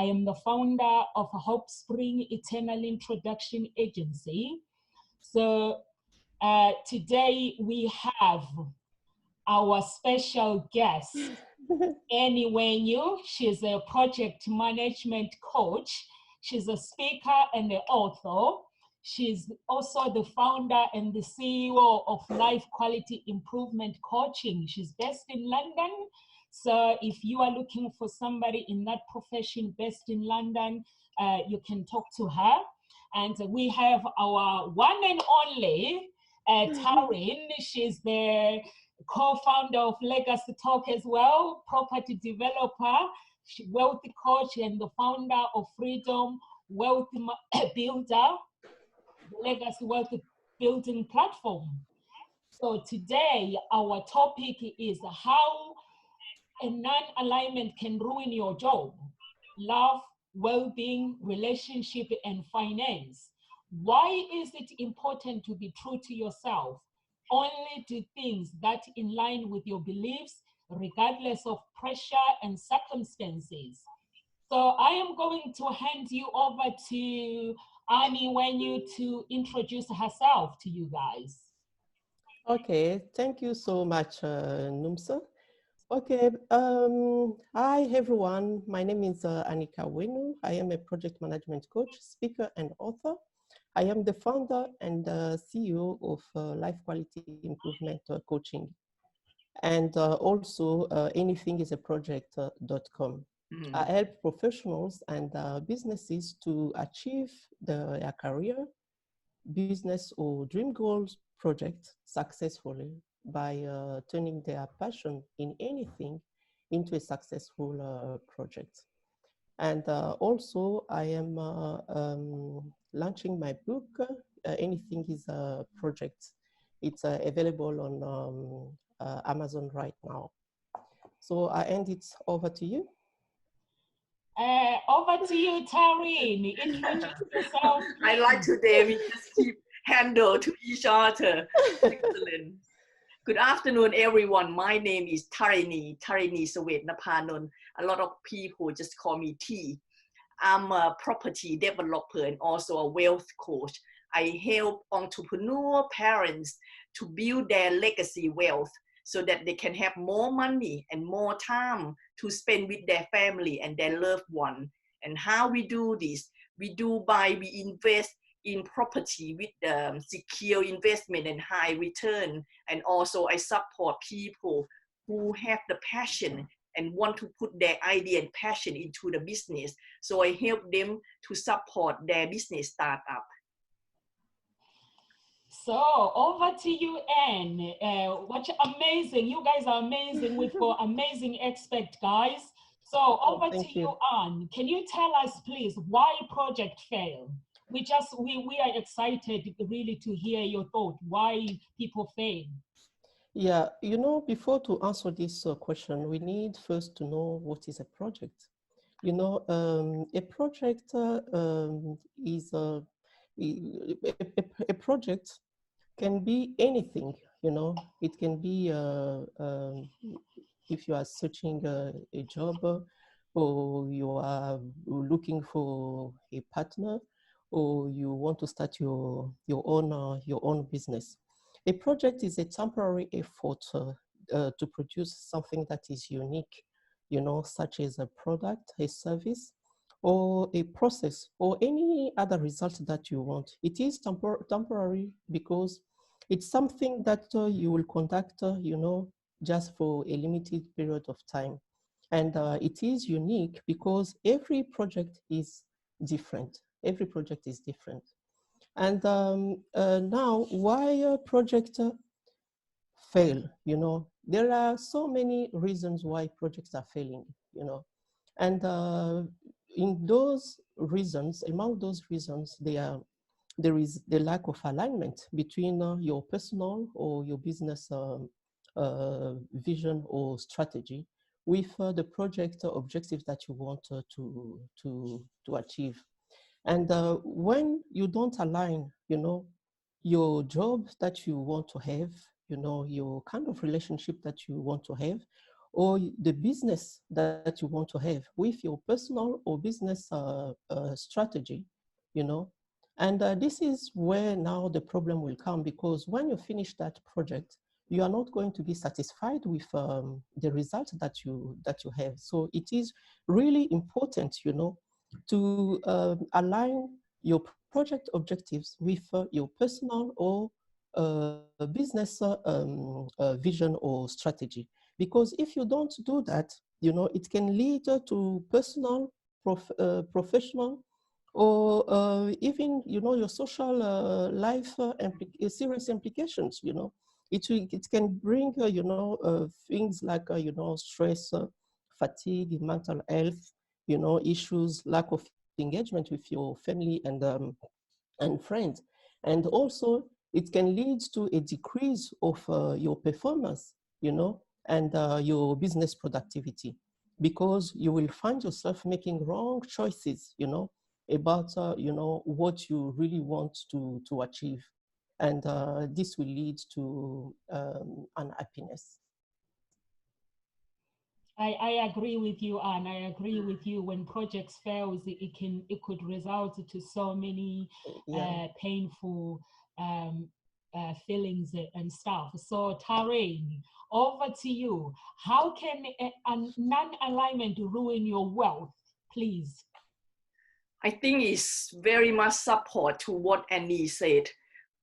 I am the founder of Hope SpringEternal Introduction Agency. So today we have our special guest, Wenu. She's a project management coach. She's a speaker and an author. She's also the founder and the CEO of Life Quality Improvement Coaching. She's based in London. So if you are looking for somebody in that profession based in London, you can talk to her. And we have our one and only Tarinee. She's the co-founder of Legacy Talk as well, property developer, wealth coach, and the founder of Freedom Wealth Builder, Legacy Wealth Building Platform. So today our topic is how a non-alignment can ruin your job, love, well-being, relationship, and finance. Why is it important to be true to yourself? Only do things that in line with your beliefs, regardless of pressure and circumstances. So I am going to hand you over to Wenu to introduce herself to you guys. Okay, thank you so much, Nomsa. Okay, hi everyone. My name is Wenu. I am a project management coach, speaker, and author. I am the founder and CEO of Life Quality Improvement Coaching, and also anythingisaproject.com. I help professionals and businesses to achieve their career, business, or dream goals project successfully by turning their passion in anything into a successful project. And also I am launching my book, Anything is a Project. It's available on Amazon right now. So I hand it over to you. Over to you, Tarinee. Introduce yourself. I like today we just keep handle to each other. Excellent. Good afternoon, everyone. My name is Tarinee Sawetnaphanon. A lot of people just call me T. I'm a property developer and also a wealth coach. I help entrepreneur parents to build their legacy wealth so that they can have more money and more time to spend with their family and their loved one. And how we do this? We invest in property with secure investment and high return. And also I support people who have the passion and want to put their idea and passion into the business. So I help them to support their business startup. So over to you, Anne. What amazing, you guys are amazing. We've got amazing expert guys. So over to you, Anne. Can you tell us, please, why project fail? We are excited really to hear your thought, why people fail. Yeah, you know, before to answer this question, we need first to know what is a project. You know, a project is a project can be anything, you know. It can be if you are searching a job, or you are looking for a partner, or you want to start your own business. A project is a temporary effort to produce something that is unique, you know, such as a product, a service, or a process, or any other result that you want. It is temporary because it's something that you will conduct, you know, just for a limited period of time. And it is unique because every project is different. Every project is different. And now, why a project fail? You know, there are so many reasons why projects are failing, you know. And in those reasons, among those reasons, there is the lack of alignment between your personal or your business vision or strategy with the project objectives that you want to achieve. And when you don't align, you know, your job that you want to have, you know, your kind of relationship that you want to have, or the business that you want to have with your personal or business strategy, you know. And this is where now the problem will come, because when you finish that project, you are not going to be satisfied with the result that you have. So it is really important, you know, to align your project objectives with your personal or business vision or strategy. Because if you don't do that, you know, it can lead to personal, professional, or even, you know, your social life serious implications, you know. It can bring, you know, things like, you know, stress, fatigue, mental health, you know, issues, lack of engagement with your family and friends. And also, it can lead to a decrease of your performance, you know, and your business productivity, because you will find yourself making wrong choices, you know, about, you know, what you really want to achieve. And this will lead to unhappiness. I agree with you, Anne. I agree with you. When projects fails, it could result to so many painful feelings and stuff. So Tarinee, over to you. How can a non-alignment ruin your wealth, please? I think it's very much support to what Annie said.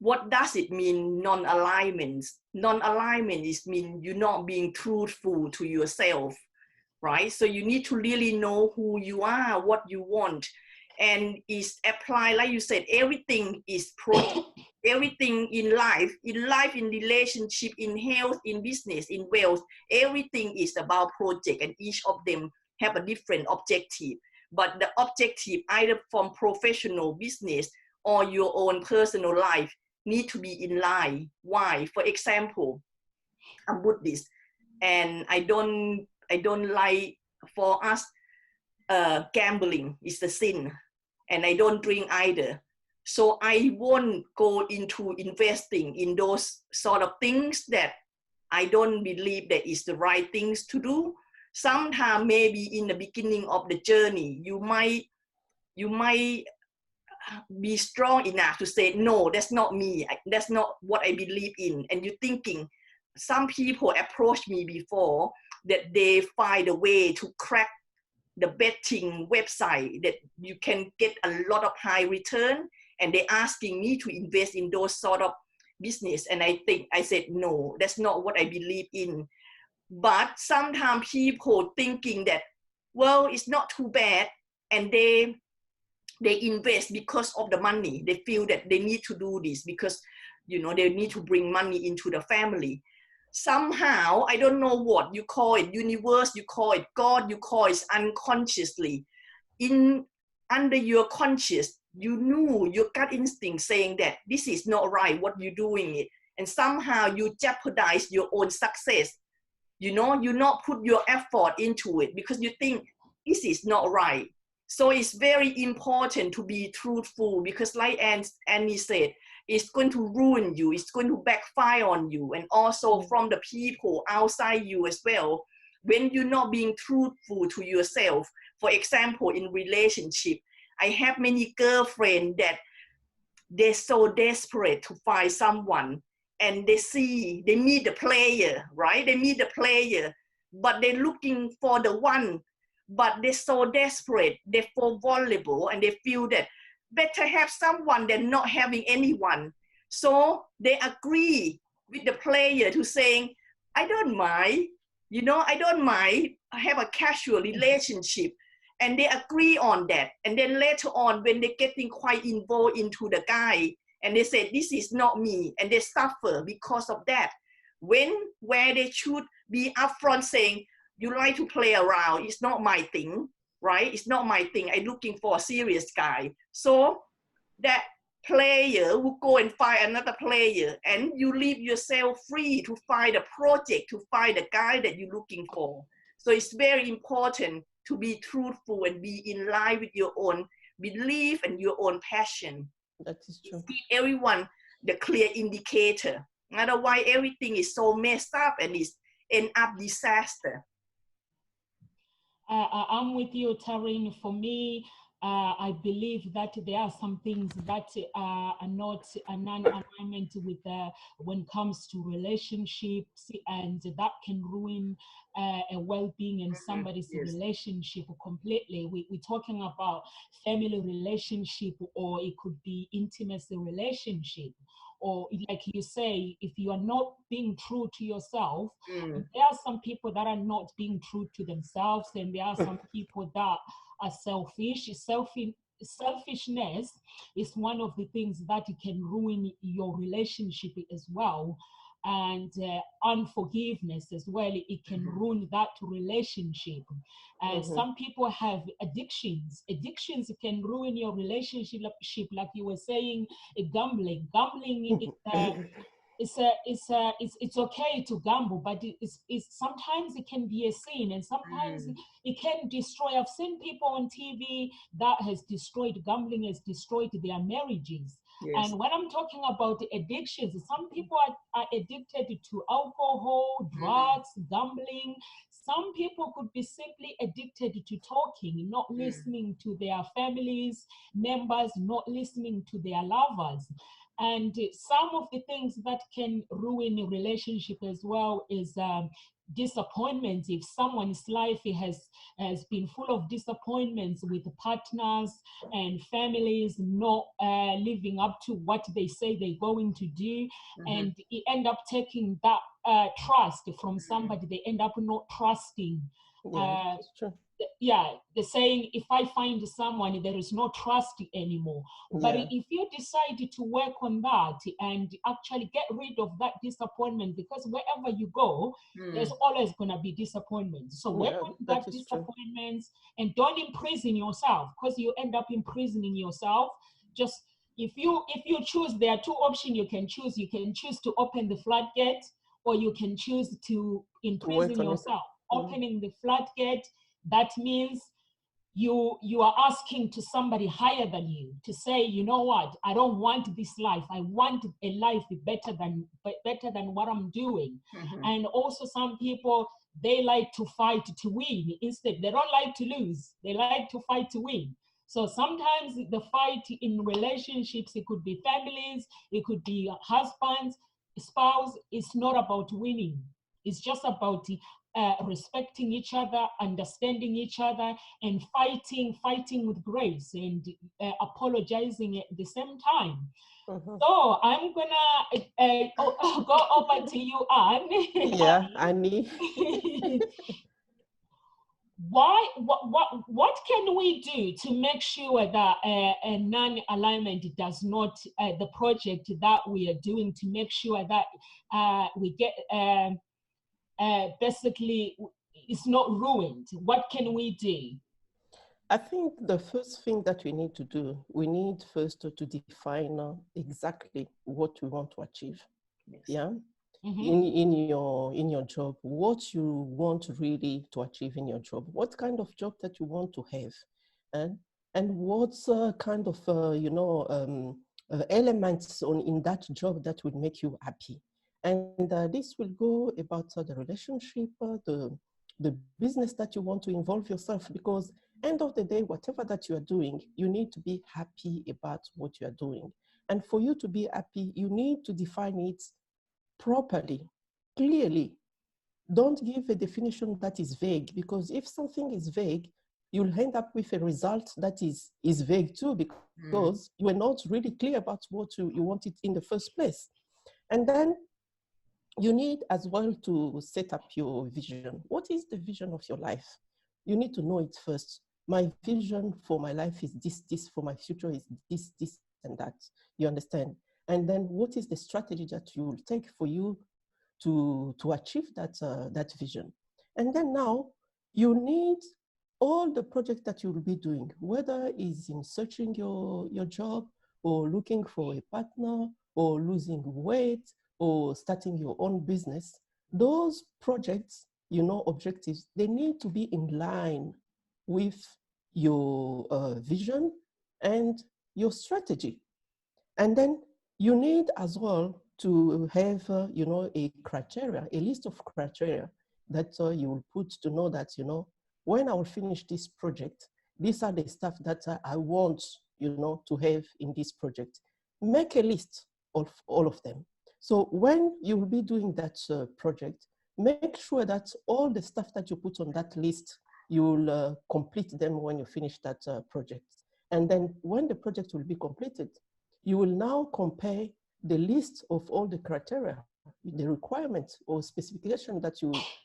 What does it mean, non-alignment? Non-alignment is mean you're not being truthful to yourself, right? So you need to really know who you are, what you want, and is apply, like you said, everything is project. Everything in life, in relationship, in health, in business, in wealth, everything is about project, and each of them have a different objective. But the objective, either from professional business or your own personal life, need to be in line. Why? For example, I'm Buddhist, and I don't like, for us, gambling is the sin, and I don't drink either. So I won't go into investing in those sort of things that I don't believe that is the right things to do. Sometimes maybe in the beginning of the journey, you might be strong enough to say, no, that's not me. That's not what I believe in. And you're thinking, some people approached me before that they find a way to crack the betting website that you can get a lot of high return, and they're asking me to invest in those sort of business. And I said, no, that's not what I believe in. But sometimes people thinking that, well, it's not too bad, and they invest because of the money. They feel that they need to do this because, you know, they need to bring money into the family. Somehow, I don't know what you call it, universe, you call it God, you call it unconsciously. Under your conscious, you knew your gut instinct saying that this is not right, what you're doing it. And somehow you jeopardize your own success. You know, you not put your effort into it because you think this is not right. So it's very important to be truthful, because like Annie said, it's going to ruin you, it's going to backfire on you, and also from the people outside you as well. When you're not being truthful to yourself, for example, in relationship, I have many girlfriends that they're so desperate to find someone, and they meet the player, right? They meet the player, but they're looking for the one, but they're so desperate, they're so vulnerable, and they feel that better have someone than not having anyone. So they agree with the player to saying, I don't mind, you know, I don't mind, I have a casual relationship. And they agree on that. And then later on, when they're getting quite involved into the guy, and they say, this is not me, and they suffer because of that. Where they should be upfront saying, you like to play around, it's not my thing, right? It's not my thing, I'm looking for a serious guy. So that player will go and find another player, and you leave yourself free to find a project, to find the guy that you're looking for. So it's very important to be truthful and be in line with your own belief and your own passion. That is true. Give everyone the clear indicator. Otherwise, everything is so messed up and it's end up disaster. I'm with you, Tarinee. For me, I believe that there are some things that are not a non-alignment with when it comes to relationships, and that can ruin a well-being in somebody's relationship completely. We're talking about family relationship, or it could be intimacy relationship. Or like you say, if you are not being true to yourself, there are some people that are not being true to themselves, and there are some people that are selfish. Selfishness is one of the things that can ruin your relationship as well. And unforgiveness as well, it can ruin that relationship. And some people have addictions. Addictions can ruin your relationship, like you were saying. Gambling it's okay to gamble, but it's sometimes it can be a sin, and sometimes it can destroy. I've seen people on TV that has destroyed, gambling has destroyed their marriages. And when I'm talking about addictions, some people are addicted to alcohol, drugs, gambling. Some people could be simply addicted to talking, not listening to their families members, not listening to their lovers. And some of the things that can ruin a relationship as well is disappointment. If someone's life has been full of disappointments with partners and families not living up to what they say they're going to do, and you end up taking that trust from somebody, they end up not trusting. That's true. The saying, if I find someone, there is no trust anymore. But if you decide to work on that and actually get rid of that disappointment, because wherever you go, there's always going to be disappointment. So work on that disappointment and don't imprison yourself, because you end up imprisoning yourself. Just if you choose, there are two options you can choose. You can choose to open the floodgate, or you can choose to imprison yourself. Opening the floodgate, that means you are asking to somebody higher than you to say, you know what, I don't want this life. I want a life better than what I'm doing. And also some people, they like to fight to win. Instead, they don't like to lose. They like to fight to win. So sometimes the fight in relationships, it could be families, it could be husbands, spouse. It's not about winning. It's just about respecting each other, understanding each other, and fighting with grace, and apologizing at the same time. So I'm gonna go over to you, Anne. Annie. What can we do to make sure that a non-alignment does not, the project that we are doing, to make sure that we get basically it's not ruined? What can we do? I think the first thing that we need to do, we need first to define exactly what we want to achieve. In your job, what you want really to achieve in your job, what kind of job that you want to have, and what's kind of elements in that job that will make you happy. And this will go about the relationship, the business that you want to involve yourself, because end of the day, whatever that you are doing, you need to be happy about what you are doing. And for you to be happy, you need to define it properly, clearly. Don't give a definition that is vague, because if something is vague, you'll end up with a result that is vague too, because you are not really clear about what you wanted in the first place. And then you need as well to set up your vision. What is the vision of your life? You need to know it first. My vision for my life is this, for my future is this, and that. You understand? And then what is the strategy that you will take for you to achieve that vision? And then now you need all the projects that you will be doing, whether it's in searching your job, or looking for a partner, or losing weight, or starting your own business. Those projects, objectives, they need to be in line with your vision and your strategy. And then you need as well to have, a criteria, a list of criteria that you will put to know that, when I will finish this project, these are the stuff that I want, to have in this project. Make a list of all of them. So when you will be doing that project, make sure that all the stuff that you put on that list, you will complete them when you finish that project. And then when the project will be completed, you will now compare the list of all the criteria, the requirements or specification that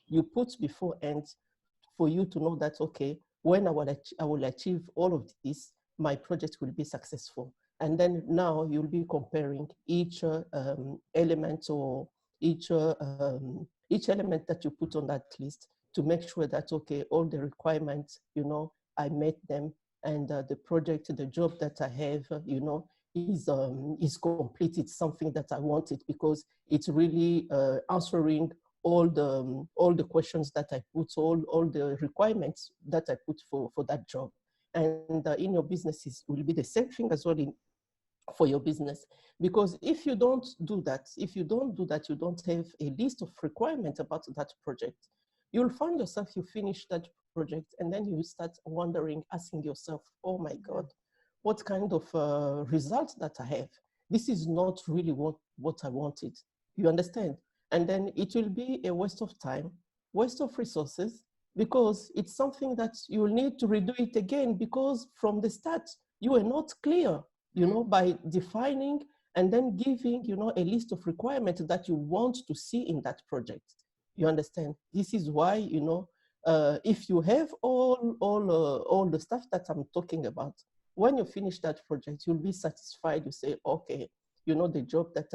you put before, and for you to know that, okay, when I will achieve all of this, my project will be successful. And then now you'll be comparing each element or each element that you put on that list to make sure that, okay, all the requirements, I met them, and the project, the job that I have, is complete. It's something that I wanted because it's really answering all the questions that I put, all the requirements that I put for that job. And in your businesses will be the same thing as well for your business. Because if you don't do that, you don't have a list of requirements about that project, you'll find yourself, you finish that project and then you start wondering, asking yourself, oh my God, what kind of results that I have? This is not really what I wanted. You understand? And then it will be a waste of time, waste of resources, because it's something that you'll need to redo it again, because from the start, you were not clear, by defining and then giving, a list of requirements that you want to see in that project. You understand? This is why, if you have all the stuff that I'm talking about, when you finish that project, you'll be satisfied. You say, okay, the job that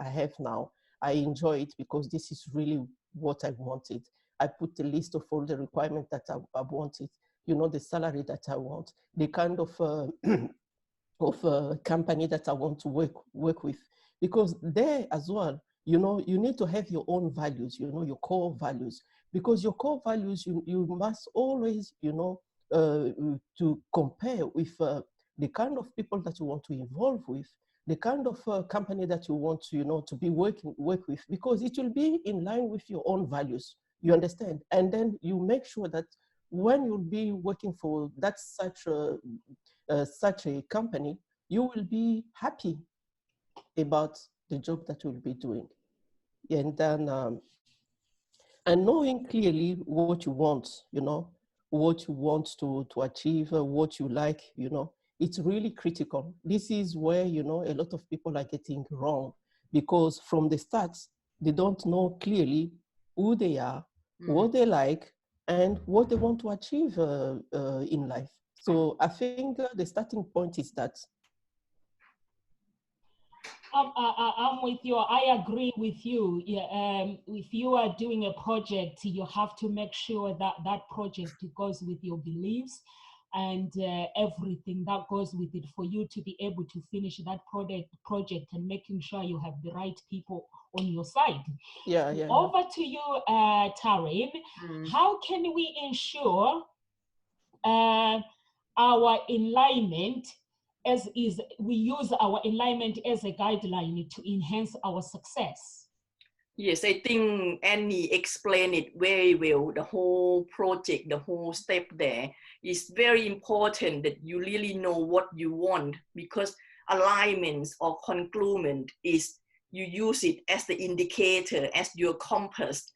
I have now, I enjoy it because this is really what I wanted. I put a list of all the requirements that I wanted, the salary that I want, the kind of company that I want to work with. Because there as well, you need to have your own values, your core values. Because your core values, you must always, to compare with the kind of people that you want to involve with, the kind of company that you want to, to be work with, because it will be in line with your own values. You understand? And then you make sure that when you'll be working for that such a company, you will be happy about the job that you'll be doing. And then, and knowing clearly what you want, what you want to achieve, what you like, it's really critical. This is where, a lot of people are getting wrong, because from the start, they don't know clearly who they are, what they like, and what they want to achieve in life. So I think the starting point is that. I'm with you. I agree with you. Yeah, if you are doing a project, you have to make sure that that project goes with your beliefs and everything that goes with it, for you to be able to finish that project and making sure you have the right people on your side. Yeah. Over to you, Tarinee. How can we ensure our alignment, as is we use our alignment as a guideline to enhance our success? Yes, I think Annie explained it very well. The whole project, the whole step there is very important that you really know what you want, because alignments or congruence is you use it as the indicator, as your compass,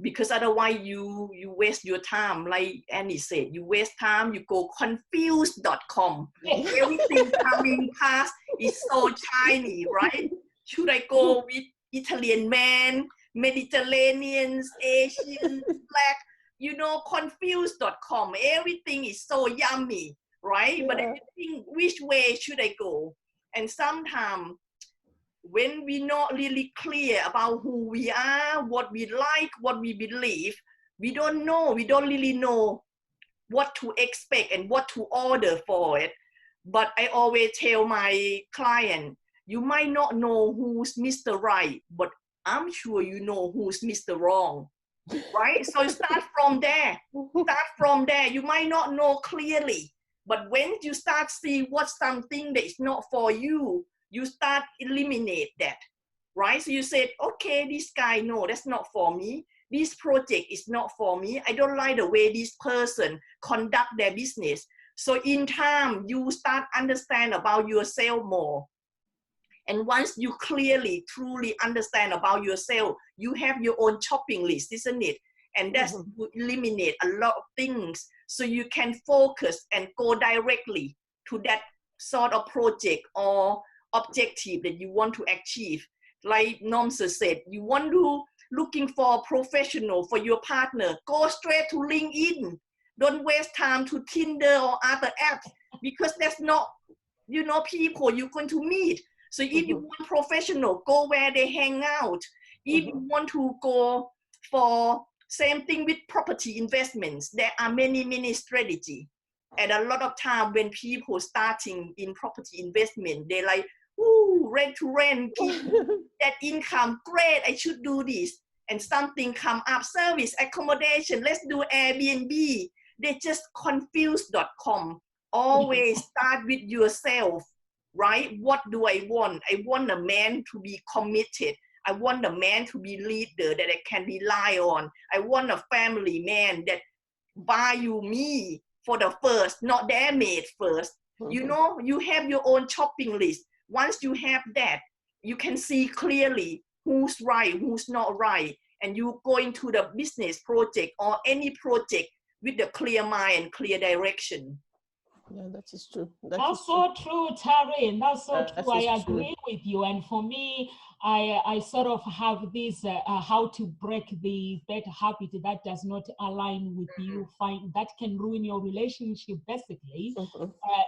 because otherwise you waste your time. Like Annie said, you waste time, you go confused.com. Everything coming past is so shiny, right? Should I go with Italian man, Mediterraneans, Asian, black, confused.com. Everything is so yummy, right? Yeah. But I think, which way should I go? And sometimes when we're not really clear about who we are, what we like, what we believe, we don't really know what to expect and what to order for it. But I always tell my client, you might not know who's Mr. Right, but I'm sure you know who's Mr. Wrong, right? So start from there. You might not know clearly, but when you start see what's something that is not for you, you start eliminate that, right? So you said, okay, this guy, no, that's not for me. This project is not for me. I don't like the way this person conduct their business. So in time, you start understand about yourself more. And once you clearly, truly understand about yourself, you have your own shopping list, isn't it? And that's will eliminate a lot of things. So you can focus and go directly to that sort of project or objective that you want to achieve. Like Nomsa said, you want to looking for a professional for your partner, go straight to LinkedIn. Don't waste time to Tinder or other apps, because that's not, you know, people you're going to meet. So if you want professional, go where they hang out. If you want to go for same thing with property investments, there are many strategies. And a lot of time when people starting in property investment, they like, ooh, rent to rent, that income, great, I should do this. And something come up, service, accommodation, let's do Airbnb. They just confused.com. Always start with yourself, right? What do I want? I want a man to be committed. I want a man to be leader that I can rely on. I want a family man that value me for the first, not their maid first. You know, you have your own shopping list. Once you have that, you can see clearly who's right, who's not right. And you go into the business project or any project with a clear mind and clear direction. Yeah, that is true. That's so true, Tarinee. That's so true. I agree with you. And for me, I sort of have this how to break the bad habit that does not align with you. Find that can ruin your relationship, basically.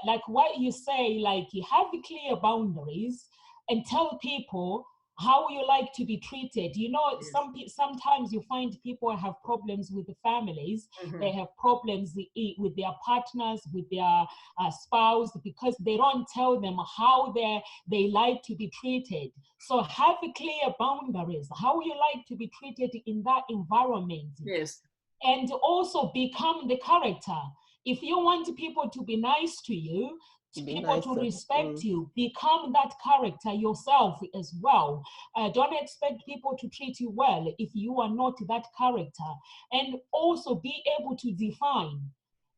Like what you say, like you have clear boundaries and tell people how you like to be treated. You know, sometimes you find people have problems with the families. They have problems with their partners, with their spouse, because they don't tell them how they like to be treated. So have clear boundaries, how you like to be treated in that environment. Yes. And also become the character. If you want people to be nice to you, people to respect you, become that character yourself as well. Don't expect people to treat you well if you are not that character. And also be able to define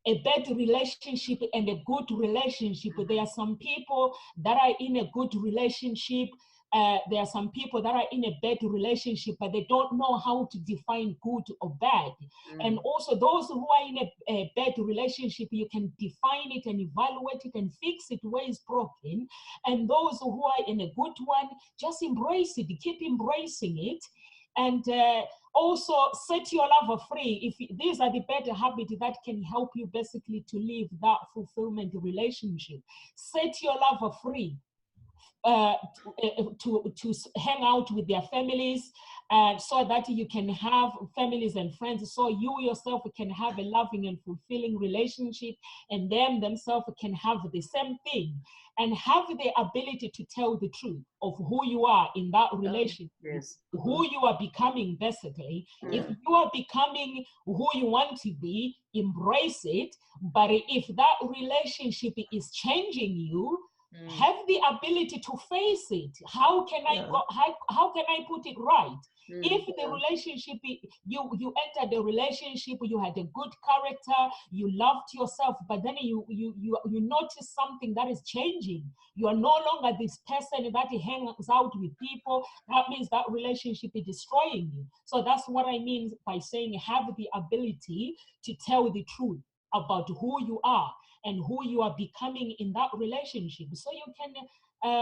a bad relationship and a good relationship. There are some people that are in a good relationship. There are some people that are in a bad relationship, but they don't know how to define good or bad. And also those who are in a bad relationship, you can define it and evaluate it and fix it where it's broken. And those who are in a good one, just embrace it, keep embracing it. And also set your lover free. If these are the better habits that can help you basically to live that fulfillment relationship. Set your lover free. To hang out with their families, so that you can have families and friends, so you yourself can have a loving and fulfilling relationship, and them themselves can have the same thing, and have the ability to tell the truth of who you are in that relationship, who you are becoming, basically. If you are becoming who you want to be, embrace it. But if that relationship is changing you, have the ability to face it. How can I go? How can I put it right? If the relationship, you entered the relationship, you had a good character, you loved yourself, but then you notice something that is changing. You are no longer this person that hangs out with people. That means that relationship is destroying you. So that's what I mean by saying have the ability to tell the truth about who you are and who you are becoming in that relationship, so you can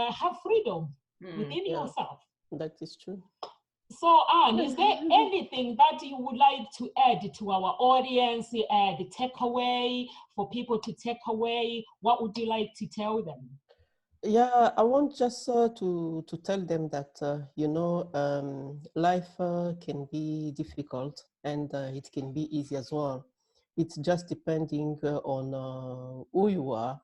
have freedom within yourself. That is true. So Anne, is there anything that you would like to add to our audience, the takeaway for people to take away? What would you like to tell them? Yeah, I want just to tell them that, you know, life can be difficult, and it can be easy as well. It's just depending on who you are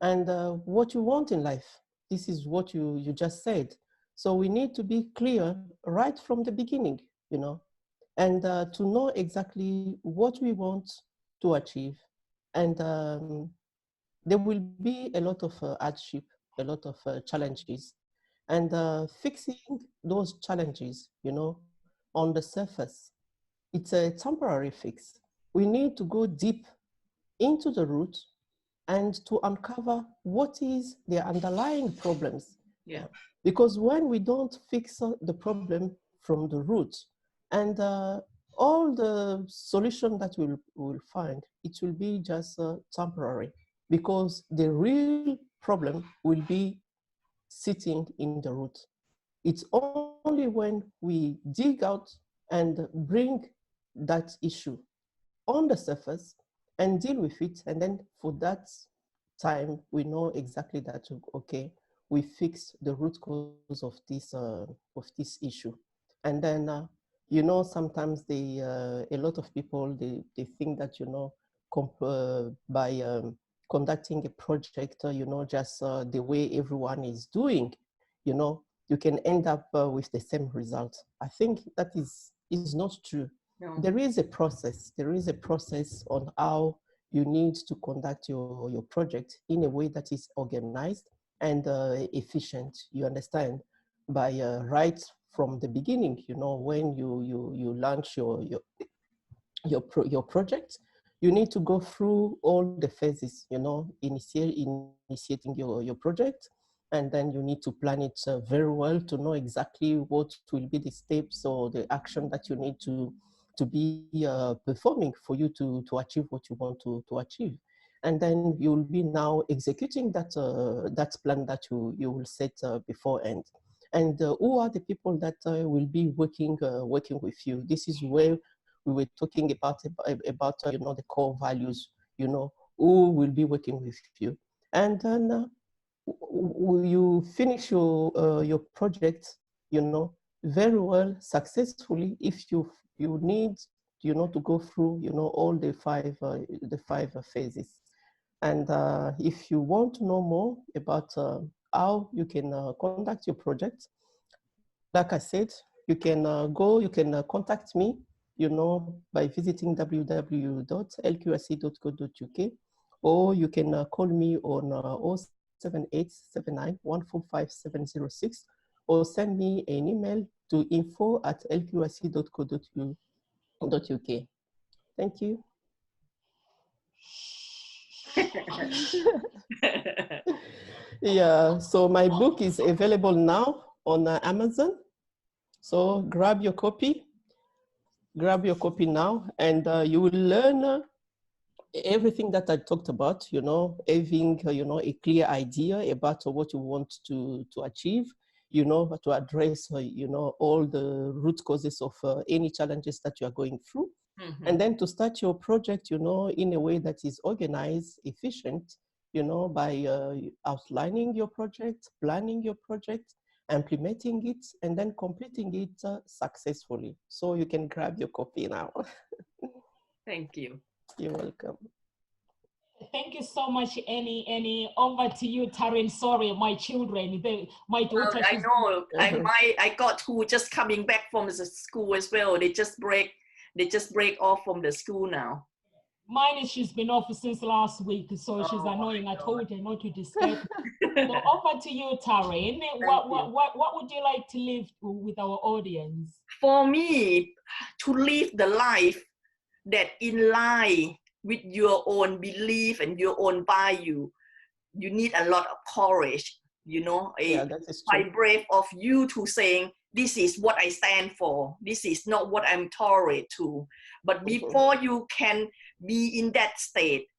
and what you want in life. This is what you just said. So we need to be clear right from the beginning, you know, and to know exactly what we want to achieve. And there will be a lot of hardship, a lot of challenges. and fixing those challenges, on the surface. It's a temporary fix. We need to go deep into the root and to uncover what is the underlying problems. Yeah. Because when we don't fix the problem from the root, and all the solution that we'll find, it will be just temporary, because the real problem will be sitting in the root. It's only when we dig out and bring that issue on the surface and deal with it, and then for that time we know exactly that, okay, we fixed the root cause of this issue. And then sometimes a lot of people, they think that by conducting a project, just the way everyone is doing, you can end up with the same result. I think that is not true. No. There is a process. There is a process on how you need to conduct your project in a way that is organized and efficient. You understand? By right from the beginning, when you launch your project, you need to go through all the phases, initiating your project, and then you need to plan it very well to know exactly what will be the steps or the action that you need to be performing for you to achieve what you want to achieve. And then you'll be now executing that plan that you will set beforehand. And who are the people that will be working with you? This is where we were talking about the core values, who will be working with you. And then you finish your project, very well, successfully, if you need, to go through, all the five phases. And if you want to know more about how you can conduct your project, like I said, you can contact me, by visiting www.lqic.co.uk, or you can call me on 07879145706, or send me an email to info@lqic.co.uk. Thank you. Yeah, so my book is available now on Amazon. So grab your copy now, and you will learn everything that I talked about, having, a clear idea about what you want to achieve, to address, all the root causes of any challenges that you are going through. Mm-hmm. And then to start your project, in a way that is organized, efficient, by outlining your project, planning your project, implementing it, and then completing it successfully. So you can grab your copy now. Thank you. You're welcome. Thank you so much, Annie. Over to you, Tarinee. Sorry, my children, my daughter. I know. I got two just coming back from the school as well. They just break off from the school now. Mine, she's been off since last week, so she's annoying. I told her not to disturb. So over to you, Tarinee. What would you like to leave with our audience? For me, to live the life that in line with your own belief and your own value, you need a lot of courage, quite brave of you to saying, this is what I stand for. This is not what I'm tolerant to. But before you can be in that state,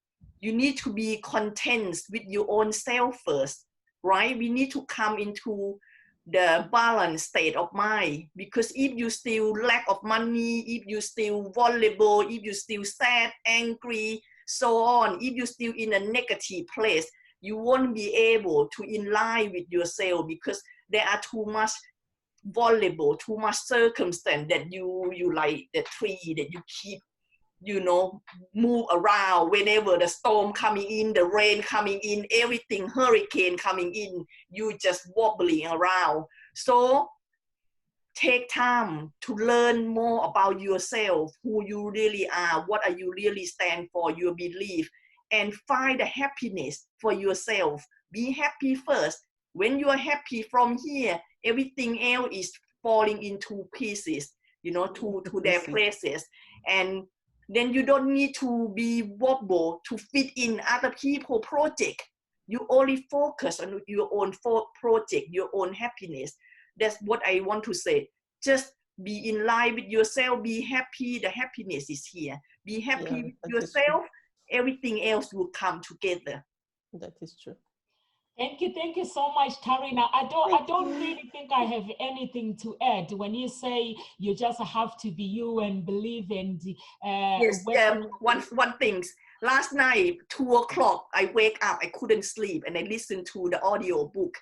you need to be content with your own self first, right? We need to come into the balanced state of mind, because if you still lack of money, if you still vulnerable, if you still sad, angry, so on, if you still in a negative place, you won't be able to in line with yourself, because there are too much vulnerable, too much circumstance that you like the tree that you keep, move around whenever the storm coming in, the rain coming in, everything, hurricane coming in, you just wobbling around. So take time to learn more about yourself, who you really are, what are you really stand for, your belief, and find the happiness for yourself. Be happy first, When you are happy from here, everything else is falling into pieces, you know, to their places. And then you don't need to be wobble to fit in other people project. You only focus on your own project, your own happiness. That's what I want to say. Just be in line with yourself, be happy, the happiness is here. Be happy with yourself, everything else will come together. That is true. Thank you so much, Tarinee. I don't really think I have anything to add. When you say you just have to be you and believe in the yes, one thing. Last night, 2 o'clock, I wake up, I couldn't sleep, and I listened to the audio book,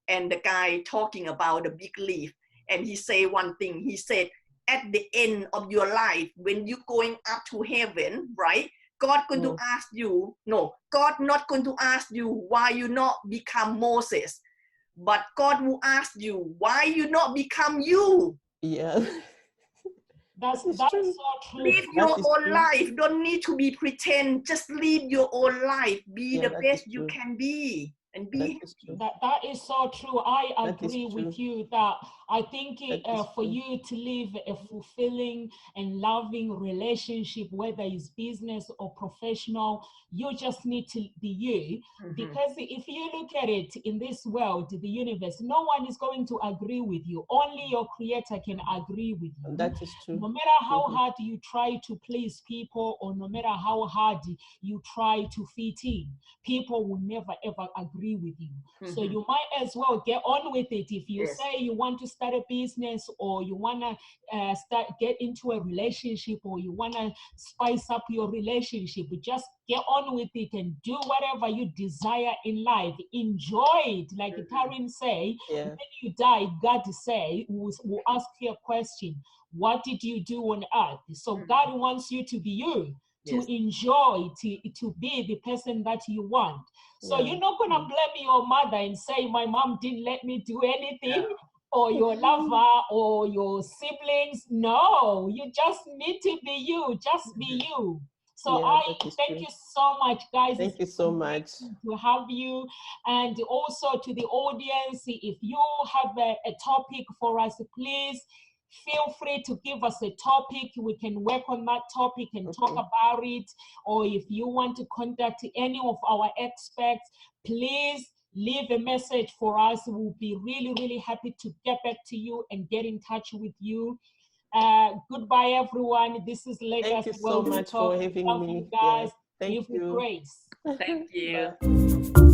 and the guy talking about the big leaf, and he say one thing. He said, at the end of your life, when you're going up to heaven, right? God going to ask you, no, God not going to ask you why you not become Moses, but God will ask you why you not become you. Yeah. That's so true. Live your own life. Don't need to be pretend. Just live your own life. Be the best you can be. And be that is so true. I agree with you that I think for you to live a fulfilling and loving relationship, whether it's business or professional, you just need to be you. Because if you look at it in this world, the universe, no one is going to agree with you. Only your creator can agree with you. That is true. No matter how hard you try to please people, or no matter how hard you try to fit in, people will never ever agree with you. So you might as well get on with it. If you say you want to start a business, or you want to get into a relationship, or you want to spice up your relationship, just get on with it and do whatever you desire in life. Enjoy it. Like Tarinee say, when you die, God will ask you a question. What did you do on earth? So God wants you to be you, to enjoy, to be the person that you want. So you're not going to blame your mother and say, my mom didn't let me do anything, or your lover, or your siblings. No, you just need to be you. Just be you. So I thank you so much, guys. Thank you so much to have you. And also to the audience, if you have a topic for us, please feel free to give us a topic. We can work on that topic and talk about it. Or if you want to contact any of our experts, please leave a message for us. We'll be really, really happy to get back to you and get in touch with you. Goodbye, everyone. This is Legacy. Thank you so much for having me. You guys. Thank Live with you. grace. Thank you.